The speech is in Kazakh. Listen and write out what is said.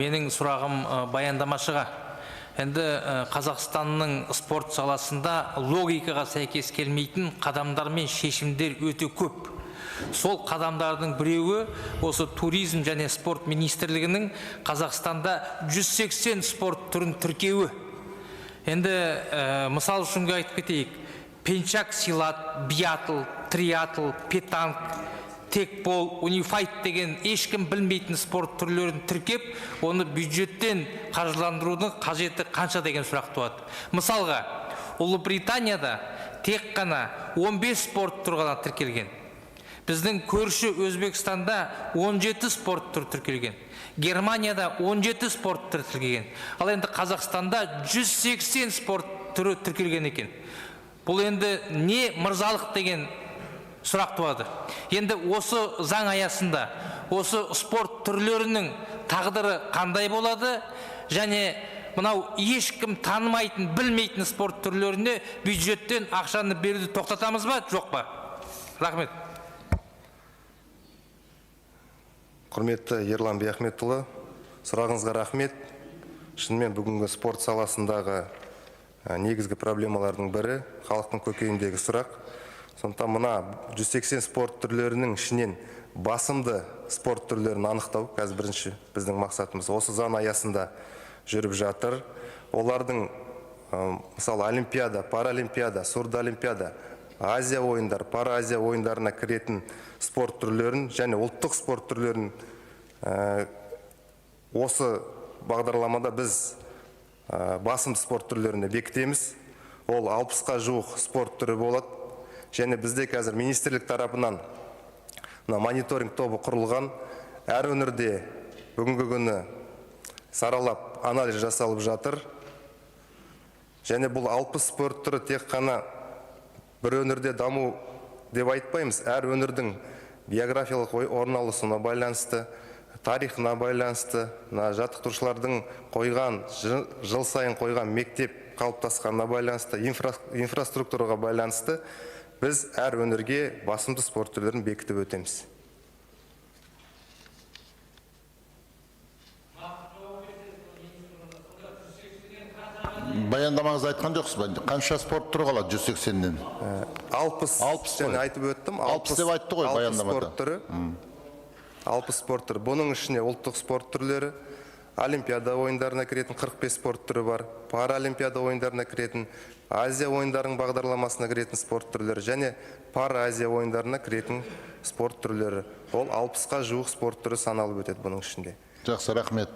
Менің сұрағым баяндамашыға. Енді Қазақстанның спорт саласында логикаға сәйкес келмейтін қадамдар мен шешімдер өте көп. Сол қадамдардың біреуі осы туризм және спорт министрлігінің Қазақстанда 180 спорт түрін тіркеуі. Енді мысал үшін айтып кетейік. Пенчак силат, биатл, триатл, петанк, текбол, унифайт деген ешкім білмейтін спорт түрлерін тіркеп, оны бюджеттен қаржыландырудың қажеті қанша деген сұрақ туады. Мысалға, Ұлыбританияда тек қана 15 спорт түрі ғана тіркелген. Біздің көрші Өзбекстанда 17 спорт түрі тіркелген. Германияда 17 спорт түрі тіркелген. Ал енді Қазақстанда 180 спорт түрі тіркелген екен. Бұл енді не мырзалық деген сұрақ туады. Енді осы заң аясында осы спорт түрлерінің тағдыры қандай болады, және мынау ешкім танымайтын, білмейтін спорт түрлеріне бюджеттен ақшаны беруді тоқтатамыз ба, жоқ па? Рахмет. Құрметті Ерлан Бияхметұлы, сұрағыңызға рахмет. Шынымен бүгінгі спорт саласындағы негізгі проблемалардың бірі халықтың көкейіндегі сұрақ. Сондықтан мына 180 спорт түрлерінің ішінен басымды спорт түрлерін анықтау қазір бірінші біздің мақсатымыз. Осы заң аясында жүріп жатыр. Олардың мысалы Олимпиада, Паралимпиада, Сурдолимпиада, Азия ойындар, Паразия ойындарына кіретін спорт түрлерін және ұлттық спорт түрлерін осы бағдарламада біз басым спорт түрлеріне бекітеміз. Ол 60-қа жуық спорт түрі болады. Және бізде қазір министрлік тарапынан мониторинг тобы құрылған. Әр өңірде бүгінгі күні саралап анализ жасалып жатыр. Және бұл 60 спорт түрі тек қана бір өңірде даму деп айтпаймыз. Әр өңірдің географиялық орналасуына байланысты, тарихына байланысты, жаттықтырушылардың қойған, жыл сайын қойған мектеп қалыптасқанына байланысты, инфраструктураға байланысты біз әр өңірге басымды спорт түрлерін бекітіп өтеміз. Баяндамаңыз айтқан жоқсыз ба? Қанша спорт түрі қалады 180-нен? 60 айтып өттім. 60 деп айтты ғой баяндамада. 60 спорт түрі. Бұның ішіне ұлттық спорт түрлері, Олимпиада ойындарына кіретін 45 спорт түрі бар, Паралимпиада ойындарына кіретін, Азия ойындарының бағдарламасына кіретін спорт түрлері және Паразия ойындарына кіретін спорт түрлері. Ол 60-қа жуық спорт түрі саналып өтеді бұның ішінде. Жақсы, рахмет.